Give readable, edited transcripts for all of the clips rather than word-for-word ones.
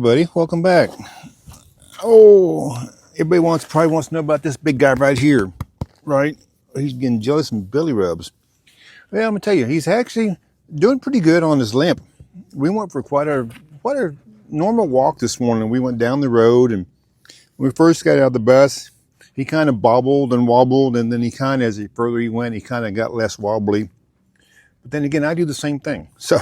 Buddy, welcome back. Oh, everybody probably wants to know about this big guy right here, right? He's getting jealous and belly rubs. Well, I'm gonna tell you, he's actually doing pretty good on his limp. We went for quite a normal walk this morning. We went down the road, and when we first got out of the bus, he kind of bobbled and wobbled, and then he kind of, as he further he went, he kind of got less wobbly. But then again, I do the same thing. So.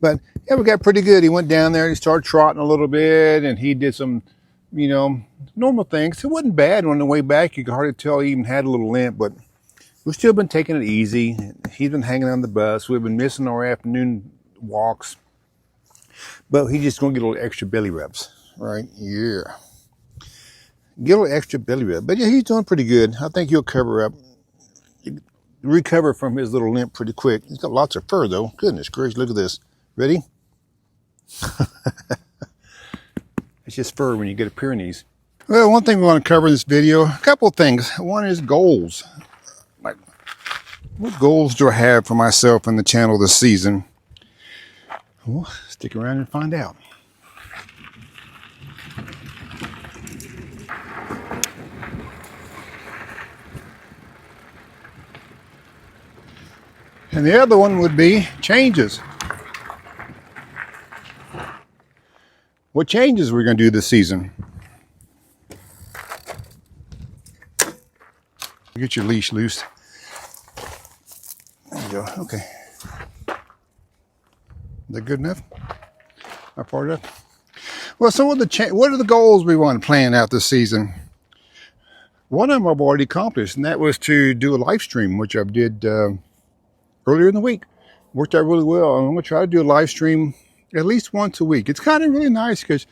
But yeah, we got pretty good. He went down there, he started trotting a little bit, and he did some, normal things. It wasn't bad. On the way back, you could hardly tell he even had a little limp, but we've still been taking it easy. He's been hanging on the bus. We've been missing our afternoon walks, but he's just going to get a little extra belly rubs, right? Yeah. Get a little extra belly rub. But yeah, he's doing pretty good. I think he'll recover from his little limp pretty quick. He's got lots of fur, though. Goodness gracious, look at this. Ready? It's just fur when you get a Pyrenees. Well, one thing we want to cover in this video, a couple of things. One is goals. Like, what goals do I have for myself and the channel this season? Well, stick around and find out. And the other one would be changes. What changes we're going to do this season? Get your leash loose. There you go. Okay. Is that good enough? Not far enough? Well, so what are the goals we want to plan out this season? One of them I've already accomplished, and that was to do a live stream, which I did earlier in the week. Worked out really well. I'm going to try to do a live stream at least once a week. It's kind of really nice because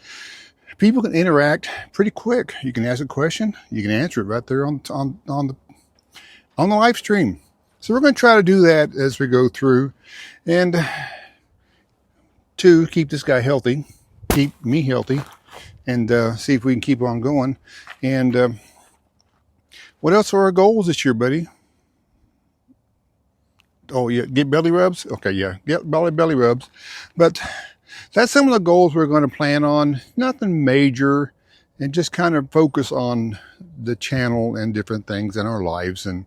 people can interact pretty quick. You can ask a question, you can answer it right there on the live stream. So we're going to try to do that as we go through, and to keep this guy healthy, keep me healthy, and see if we can keep on going. And what else are our goals this year, buddy? Oh yeah, get belly rubs? Okay, yeah, get belly rubs. But that's some of the goals we're going to plan on. Nothing major, and just kind of focus on the channel and different things in our lives, and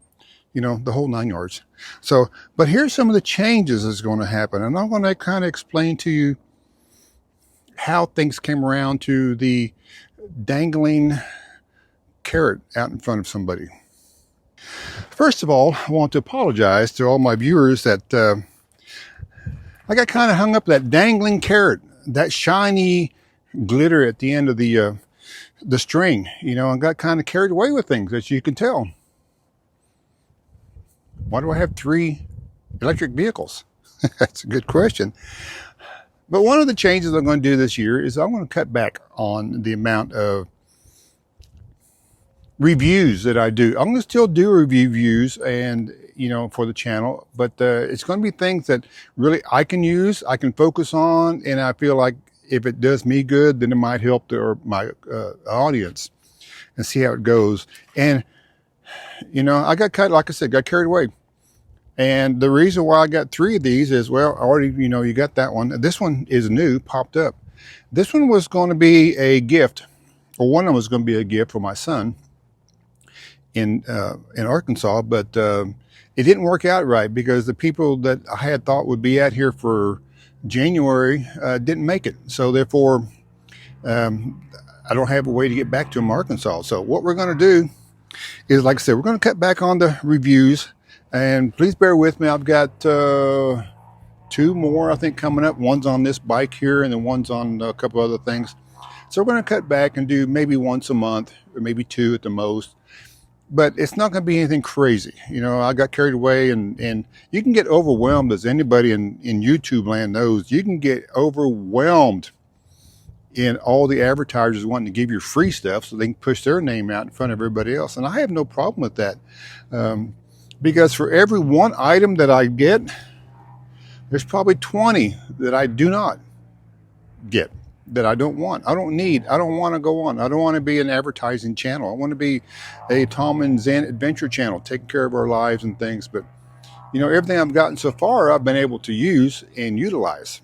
the whole 9 yards. So, but here's some of the changes that's going to happen, and I'm going to kind of explain to you how things came around to the dangling carrot out in front of somebody. First of all, I want to apologize to all my viewers that I got kind of hung up that dangling carrot, that shiny glitter at the end of the string, and got kind of carried away with things, as you can tell. Why do I have 3 electric vehicles? That's a good question. But one of the changes I'm going to do this year is I'm going to cut back on the amount of reviews that I do. I'm going to still do reviews and for the channel, but it's going to be things that really I can use, I can focus on, and I feel like if it does me good, then it might help my audience, and see how it goes. And I got like I said, got carried away. And the reason why I got 3 of these is, well, already you got that one. This one is new, popped up. This one was going to be a gift, or one of them was going to be a gift for my son in Arkansas, but it didn't work out right because the people that I had thought would be out here for January didn't make it. So therefore, I don't have a way to get back to them, Arkansas. So what we're going to do is, like I said, we're going to cut back on the reviews, and please bear with me. I've got 2 more, I think, coming up. One's on this bike here, and then one's on a couple other things. So we're going to cut back and do maybe once a month, or maybe 2 at the most. But it's not going to be anything crazy. I got carried away, and you can get overwhelmed, as anybody in YouTube land knows. You can get overwhelmed in all the advertisers wanting to give you free stuff so they can push their name out in front of everybody else. And I have no problem with that. Because for every 1 item that I get, there's probably 20 that I do not get, that I don't want, I don't need, I don't want to go on. I don't want to be an advertising channel. I want to be a Tom and Zen adventure channel, taking care of our lives and things. But everything I've gotten so far, I've been able to use and utilize.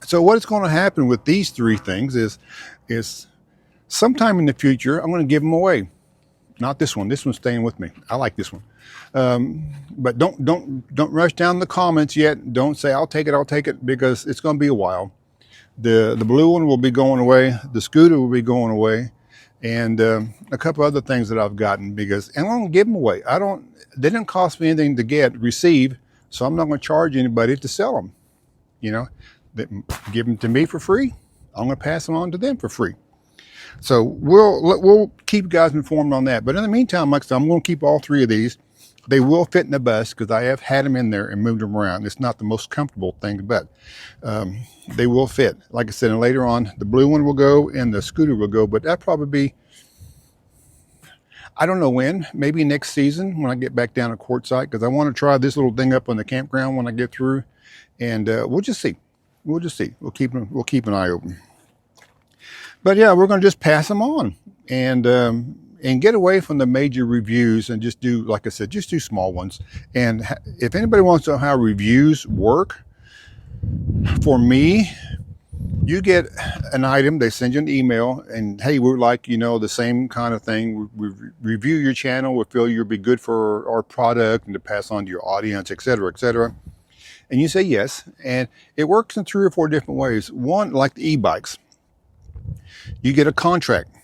So what is going to happen with these three things is sometime in the future, I'm going to give them away. Not this one. This one's staying with me. I like this one. But don't rush down the comments yet. Don't say I'll take it, because it's going to be a while. The blue one will be going away. The scooter will be going away, and a couple other things that I've gotten, because and I'm going to give them away. They didn't cost me anything to receive, so I'm not going to charge anybody to sell them. You know, they give them to me for free. I'm going to pass them on to them for free. So we'll keep you guys informed on that. But in the meantime, like I said, I'm going to keep all three of these. They will fit in the bus, because I have had them in there and moved them around. It's not the most comfortable thing, but they will fit. Like I said, and later on, the blue one will go and the scooter will go, but that'll probably be, I don't know when, maybe next season when I get back down to Quartzsite, because I want to try this little thing up on the campground when I get through, and we'll just see. We'll just see. We'll keep an eye open. But yeah, we're going to just pass them on and get away from the major reviews and just do, like I said, just do small ones. And if anybody wants to know how reviews work, for me, you get an item, they send you an email, and hey, we're like, the same kind of thing. We review your channel. We feel you'll be good for our product and to pass on to your audience, et cetera, et cetera. And you say yes. And it works in 3 or 4 different ways. One, like the e-bikes. You get a contract,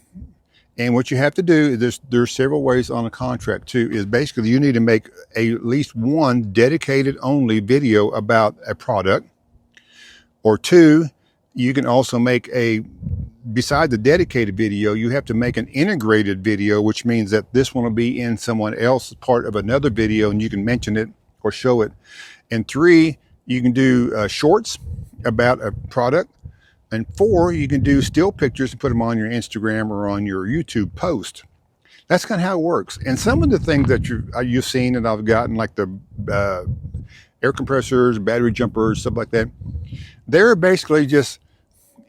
and what you have to do, there's several ways on a contract too, is basically you need to make at least one dedicated only video about a product, or 2, you can also make beside the dedicated video, you have to make an integrated video, which means that this one will be in someone else's part of another video, and you can mention it or show it. And 3, you can do shorts about a product. And 4, you can do still pictures and put them on your Instagram or on your YouTube post. That's kind of how it works. And some of the things that you've seen and I've gotten, like the air compressors, battery jumpers, stuff like that, they're basically just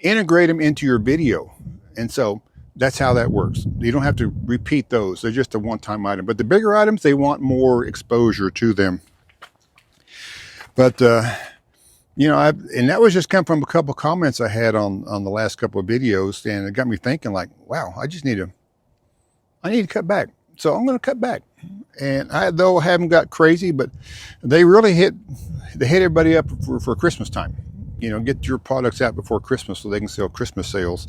integrate them into your video. And so that's how that works. You don't have to repeat those. They're just a one-time item. But the bigger items, they want more exposure to them. But and that was just come from a couple of comments I had on the last couple of videos, and it got me thinking, like, wow, I need to cut back. So I'm going to cut back. And I haven't got crazy, but they really hit everybody up for Christmas time. Get your products out before Christmas so they can sell Christmas sales.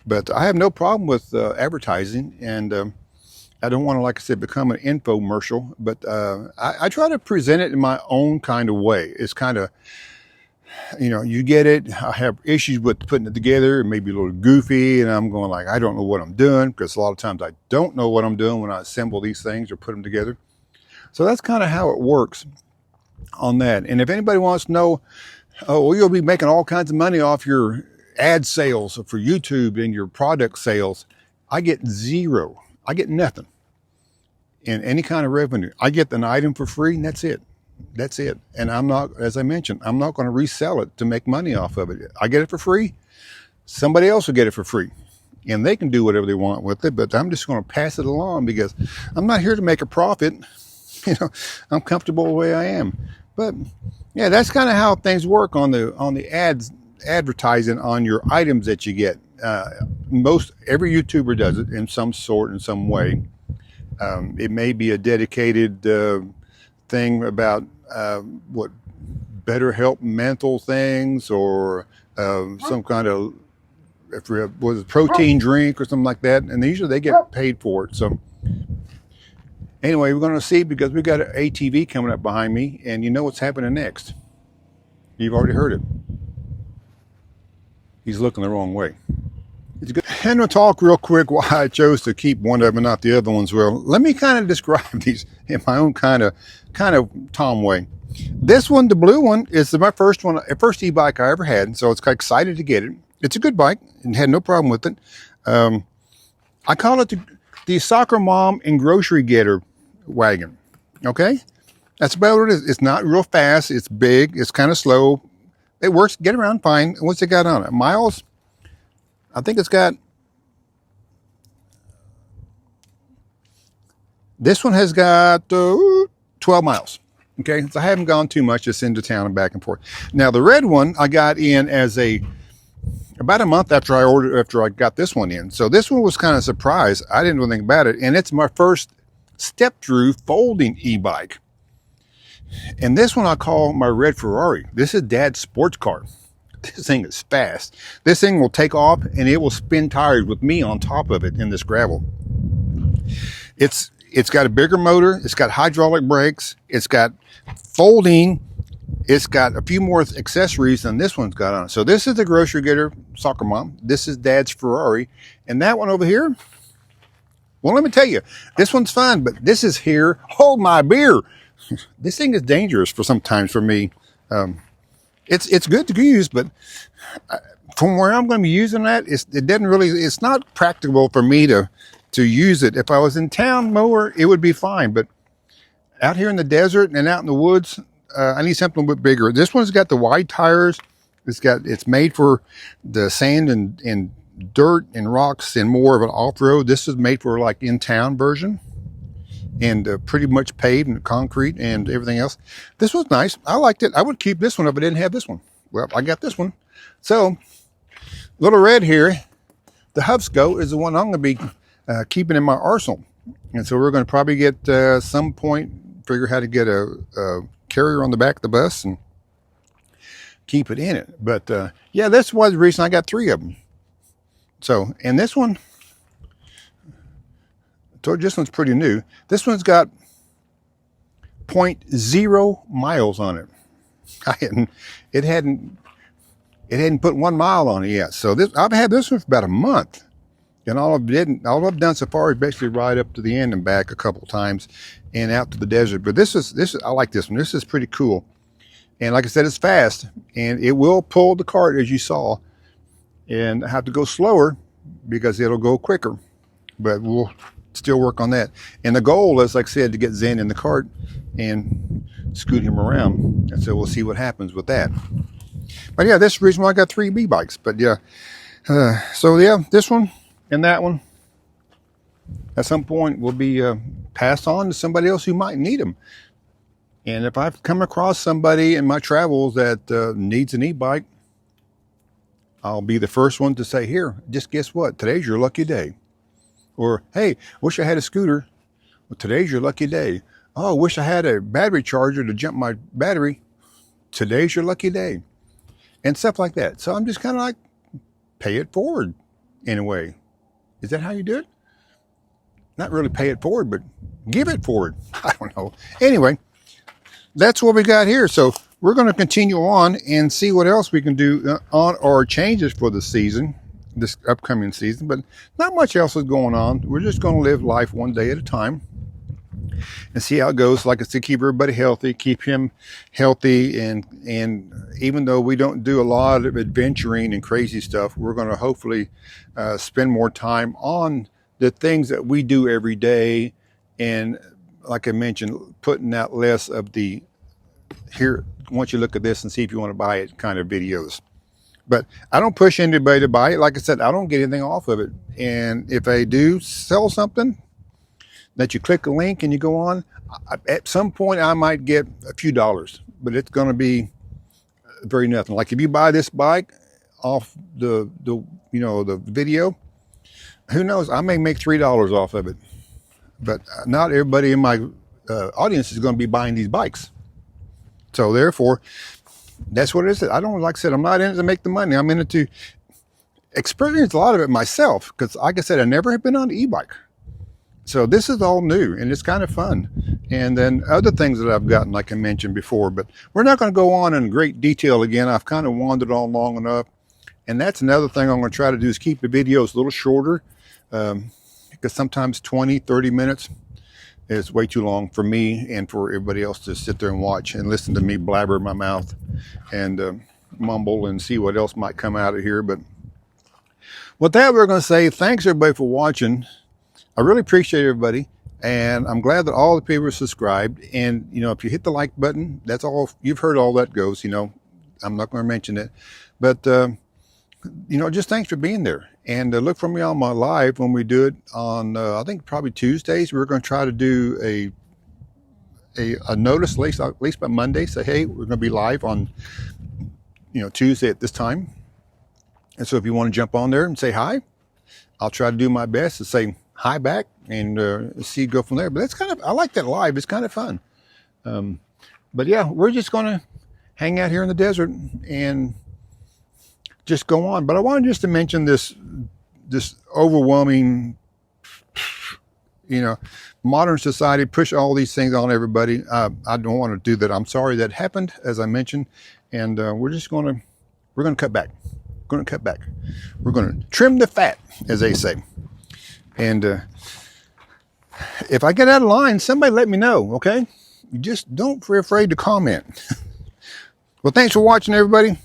But I have no problem with advertising, and I don't want to, like I said, become an infomercial, but I try to present it in my own kind of way. It's kind of, you get it. I have issues with putting it together. It may be a little goofy, and I'm going like, I don't know what I'm doing, because a lot of times I don't know what I'm doing when I assemble these things or put them together. So that's kind of how it works on that. And if anybody wants to know, you'll be making all kinds of money off your ad sales for YouTube and your product sales, I get 0. I get nothing in any kind of revenue. I get an item for free, and that's it. That's it. And I'm not, as I mentioned, I'm not going to resell it to make money off of it. I get it for free. Somebody else will get it for free, and they can do whatever they want with it. But I'm just going to pass it along, because I'm not here to make a profit. I'm comfortable the way I am. But yeah, that's kind of how things work on the advertising on your items that you get. Every YouTuber does it in some sort, in some way. It may be a dedicated thing about better help mental things, or some kind of protein drink or something like that, and usually they get paid for it. So anyway, we're going to see, because we got an ATV coming up behind me, and you know what's happening next. You've already heard it. He's looking the wrong way. It's good. And we'll talk real quick why I chose to keep one of them and not the other ones. Well, let me kind of describe these in my own kind of Tom way. This one, the blue one, is my first e-bike I ever had, so it's excited to get it. It's a good bike and had no problem with it. I call it the soccer mom and grocery getter wagon. Okay, that's about what it is. It's not real fast. It's big. It's kind of slow. It works. Get around fine. What's it got on it? Miles? I think it's got. This one has got 12 miles. Okay, so I haven't gone too much, just into town and back and forth. Now the red one I got in as about a month after I got this one in. So this one was kind of a surprise. I didn't know anything about it, and it's my first step through folding e-bike. And this one I call my red Ferrari. This is Dad's sports car. This thing is fast. This thing will take off and it will spin tires with me on top of it in this gravel. It's got a bigger motor. It's got hydraulic brakes. It's got folding. It's got a few more accessories than this one's got on it. So this is the grocery getter soccer mom. This is Dad's Ferrari. And that one over here, well, let me tell you, this one's fun, but this is here. Hold my beer. This thing is dangerous for sometimes for me. It's good to use, but from where I'm going to be using that, it's not practical for me to use it. If I was in town mower, it would be fine. But out here in the desert and out in the woods, I need something a bit bigger. This one's got the wide tires. It's made for the sand and dirt and rocks and more of an off-road. This is made for like in-town version and pretty much paved and concrete and everything else. This was nice. I liked it. I would keep this one if I didn't have this one. Well, I got this one. So little red here, the Hubsco is the one I'm going to be keeping in my arsenal. And so we're going to probably get some point, figure how to get a carrier on the back of the bus and keep it in it. But yeah, that's why the reason I got 3 of them. So, and this one, I told you this one's pretty new. This one's got 0.0 miles on it. It hadn't put 1 mile on it yet. So I've had this one for about a month. And all I've done so far is basically ride up to the end and back a couple times and out to the desert. But this is I like this one. This is pretty cool. And like I said, it's fast and it will pull the cart as you saw. And I have to go slower because it'll go quicker. But we'll still work on that. And the goal is, like I said, to get Zen in the cart and scoot him around. And so we'll see what happens with that. But yeah, that's the reason why I got 3 B-bikes. But yeah, so yeah, this one and that one at some point will be passed on to somebody else who might need them. And if I've come across somebody in my travels that needs an e-bike, I'll be the first one to say, here, just guess what? Today's your lucky day. Or, hey, wish I had a scooter. Well, today's your lucky day. Oh, wish I had a battery charger to jump my battery. Today's your lucky day. And stuff like that. So I'm just kind of like, pay it forward in a way. Is that how you do it? Not really pay it forward, but give it forward. I don't know. Anyway, that's what we got here. So we're going to continue on and see what else we can do on our changes for the season, this upcoming season. But not much else is going on. We're just going to live life one day at a time and see how it goes. Like I said, keep everybody healthy, keep him healthy. And even though we don't do a lot of adventuring and crazy stuff, we're going to hopefully spend more time on the things that we do every day. And like I mentioned, putting out less of the here, once you look at this and see if you want to buy it kind of videos. But I don't push anybody to buy it. Like I said, I don't get anything off of it. And if I do sell something that you click a link and you go on, at some point I might get a few dollars, but it's going to be very nothing. Like if you buy this bike off the video, who knows? I may make $3 off of it, but not everybody in my audience is going to be buying these bikes. So therefore, that's what it is. I don't, like I said, I'm not in it to make the money. I'm in it to experience a lot of it myself. Because like I said, I never have been on an e-bike. So this is all new and it's kind of fun. And then other things that I've gotten, like I mentioned before, but we're not going to go on in great detail again. I've kind of wandered on long enough. And that's another thing I'm going to try to do is keep the videos a little shorter. Because sometimes 20, 30 minutes is way too long for me and for everybody else to sit there and watch and listen to me blabber my mouth and mumble and see what else might come out of here. But with that, we're going to say thanks everybody for watching. I really appreciate everybody. And I'm glad that all the people are subscribed. And, if you hit the like button, that's all. You've heard all that goes, I'm not going to mention it. But, just thanks for being there. And look for me on my live when we do it on, I think probably Tuesdays. We're going to try to do a notice, at least by Monday, say, hey, we're going to be live on, Tuesday at this time. And so if you want to jump on there and say hi, I'll try to do my best to say hi back and see go from there. But that's I like that live. It's kind of fun. But yeah, we're just going to hang out here in the desert and just go on. But I wanted just to mention this overwhelming, modern society push all these things on everybody. I don't want to do that. I'm sorry that happened, as I mentioned, and we're going to cut back. We're going to cut back. We're going to trim the fat, as they say. And if I get out of line, somebody let me know, okay? You just don't be afraid to comment. Well, thanks for watching, everybody.